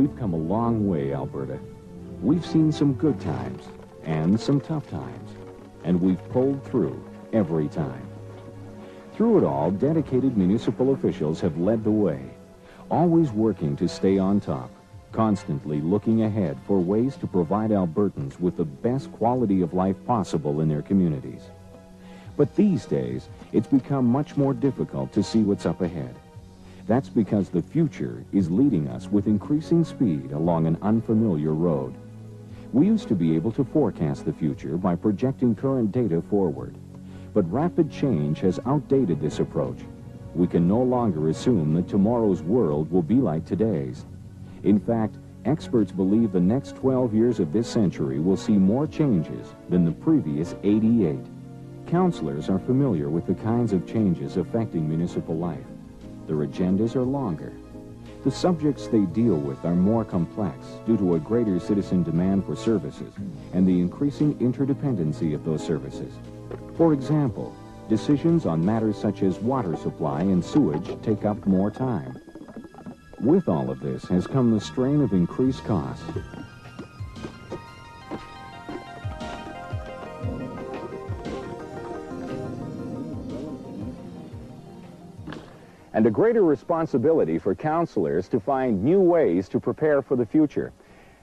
We've come a long way, Alberta. We've seen some good times and some tough times, and we've pulled through every time. Through it all, dedicated municipal officials have led the way, always working to stay on top, constantly looking ahead for ways to provide Albertans with the best quality of life possible in their communities. But these days, it's become much more difficult to see what's up ahead. That's because the future is leading us with increasing speed along an unfamiliar road. We used to be able to forecast the future by projecting current data forward, but rapid change has outdated this approach. We can no longer assume that tomorrow's world will be like today's. In fact, experts believe the next 12 years of this century will see more changes than the previous 88. Councillors are familiar with the kinds of changes affecting municipal life. Their agendas are longer. The subjects they deal with are more complex due to a greater citizen demand for services and the increasing interdependency of those services. For example, decisions on matters such as water supply and sewage take up more time. With all of this has come the strain of increased costs. And a greater responsibility for councillors to find new ways to prepare for the future.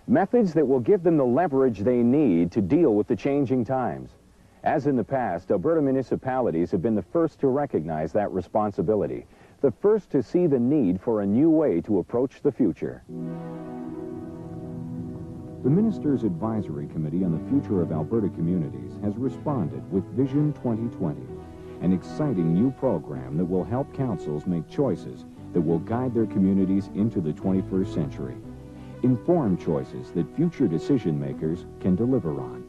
Methods that will give them the leverage they need to deal with the changing times. As in the past, Alberta municipalities have been the first to recognize that responsibility, the first to see the need for a new way to approach the future. The Ministers' Advisory Committee on the Future of Alberta Communities has responded with Vision 2020. An exciting new program that will help councils make choices that will guide their communities into the 21st century. Informed choices that future decision makers can deliver on.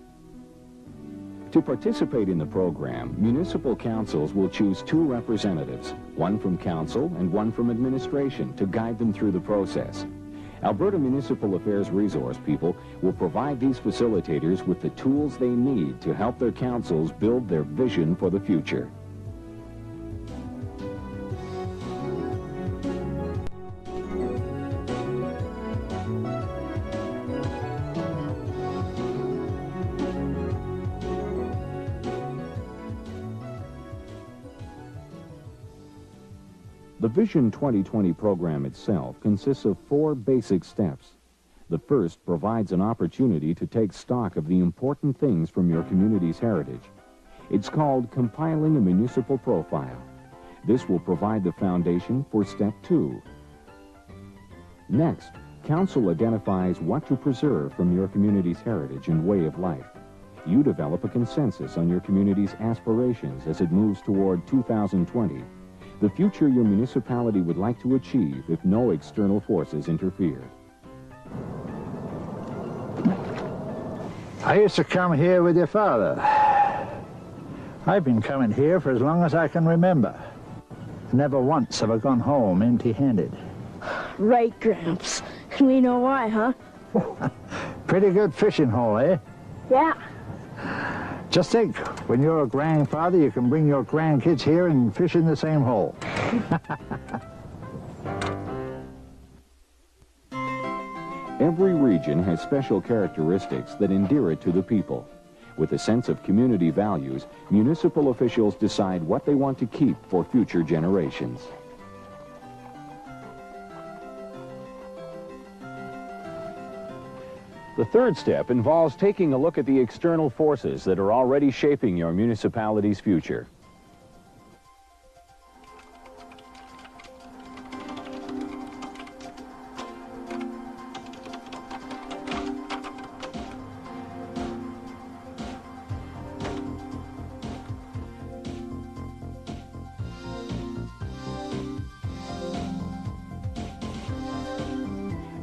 To participate in the program, municipal councils will choose 2 representatives, one from council and one from administration, to guide them through the process. Alberta Municipal Affairs resource people will provide these facilitators with the tools they need to help their councils build their vision for the future. The Vision 2020 program itself consists of 4 basic steps. The first provides an opportunity to take stock of the important things from your community's heritage. It's called Compiling a Municipal Profile. This will provide the foundation for Step 2. Next, Council identifies what to preserve from your community's heritage and way of life. You develop a consensus on your community's aspirations as it moves toward 2020. The future your municipality would like to achieve if no external forces interfere. I used to come here with your father. I've been coming here for as long as I can remember. Never once have I gone home empty-handed. Right, Gramps. We know why, huh? Pretty good fishing hole, eh? Yeah. Just think, when you're a grandfather, you can bring your grandkids here and fish in the same hole. Every region has special characteristics that endear it to the people. With a sense of community values, municipal officials decide what they want to keep for future generations. The third step involves taking a look at the external forces that are already shaping your municipality's future.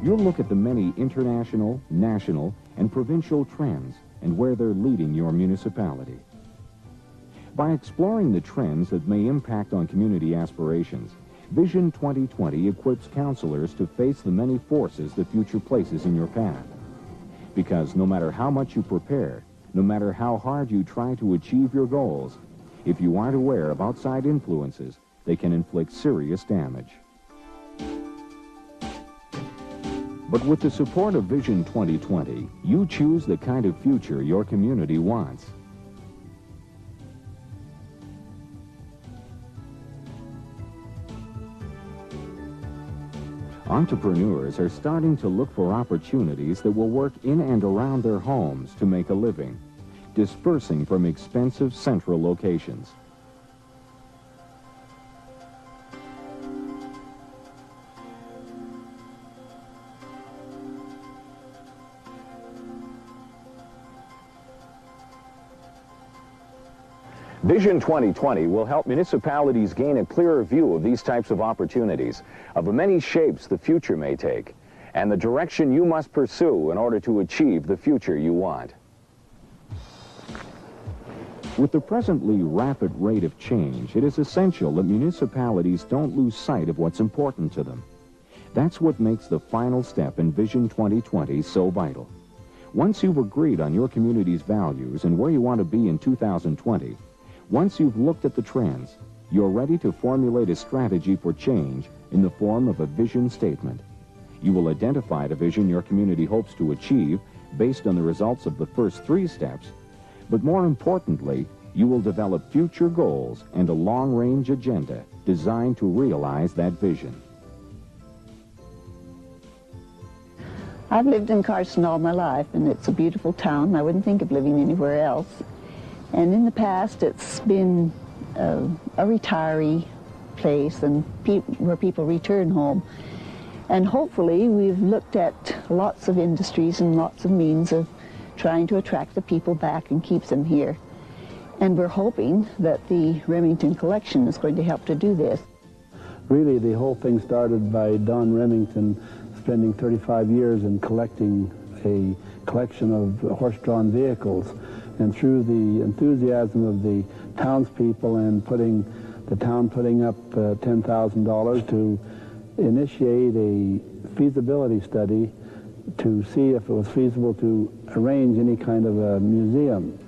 You'll look at the many international, national, and provincial trends and where they're leading your municipality. By exploring the trends that may impact on community aspirations, Vision 2020 equips councillors to face the many forces the future places in your path. Because no matter how much you prepare, no matter how hard you try to achieve your goals, if you aren't aware of outside influences, they can inflict serious damage. But with the support of Vision 2020, you choose the kind of future your community wants. Entrepreneurs are starting to look for opportunities that will work in and around their homes to make a living, dispersing from expensive central locations. Vision 2020 will help municipalities gain a clearer view of these types of opportunities, of the many shapes the future may take, and the direction you must pursue in order to achieve the future you want. With the presently rapid rate of change, it is essential that municipalities don't lose sight of what's important to them. That's what makes the final step in Vision 2020 so vital. Once you've agreed on your community's values and where you want to be in 2020, once you've looked at the trends, you're ready to formulate a strategy for change in the form of a vision statement. You will identify the vision your community hopes to achieve based on the results of the first 3 steps, but more importantly, you will develop future goals and a long-range agenda designed to realize that vision. I've lived in Carson all my life, and it's a beautiful town. I wouldn't think of living anywhere else. And in the past, it's been a retiree place and where people return home. And hopefully, we've looked at lots of industries and lots of means of trying to attract the people back and keep them here. And we're hoping that the Remington collection is going to help to do this. Really, the whole thing started by Don Remington spending 35 years in collecting a collection of horse-drawn vehicles. And through the enthusiasm of the townspeople and the town putting up $10,000 to initiate a feasibility study to see if it was feasible to arrange any kind of a museum.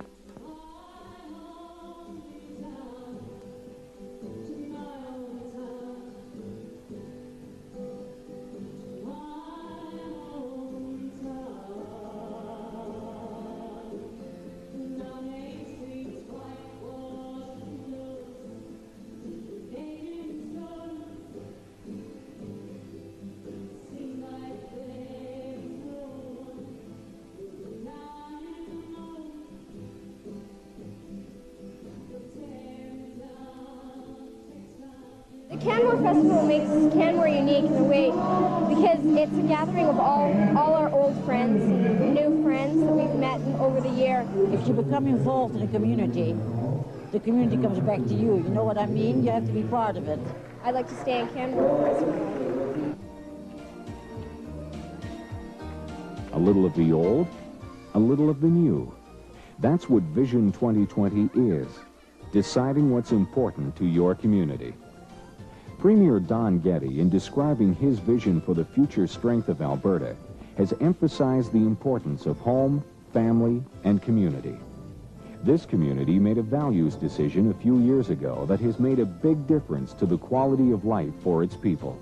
The Canmore Festival makes Canmore unique in a way because it's a gathering of all our old friends, new friends that we've met over the year. If you become involved in the community comes back to you. You know what I mean? You have to be part of it. I'd like to stay in Canmore Festival. A little of the old, a little of the new. That's what Vision 2020 is, deciding what's important to your community. Premier Don Getty, in describing his vision for the future strength of Alberta, has emphasized the importance of home, family, and community. This community made a values decision a few years ago that has made a big difference to the quality of life for its people.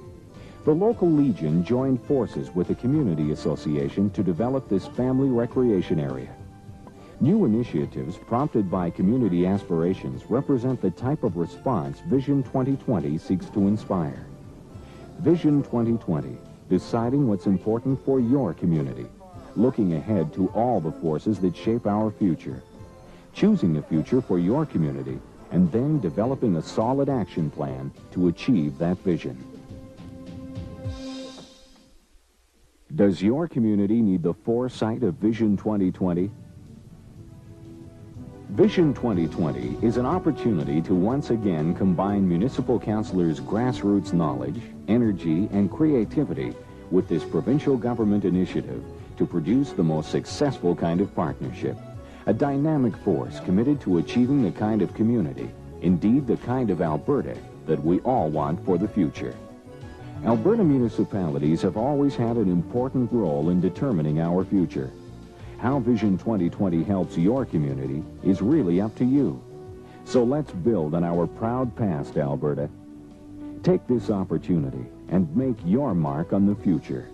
The local Legion joined forces with the Community Association to develop this family recreation area. New initiatives prompted by community aspirations represent the type of response Vision 2020 seeks to inspire. Vision 2020, deciding what's important for your community, looking ahead to all the forces that shape our future, choosing the future for your community, and then developing a solid action plan to achieve that vision. Does your community need the foresight of Vision 2020? Vision 2020 is an opportunity to once again combine municipal councilors' grassroots knowledge, energy, and creativity with this provincial government initiative to produce the most successful kind of partnership, a dynamic force committed to achieving the kind of community, indeed the kind of Alberta, that we all want for the future. Alberta municipalities have always had an important role in determining our future. How Vision 2020 helps your community is really up to you. So let's build on our proud past, Alberta. Take this opportunity and make your mark on the future.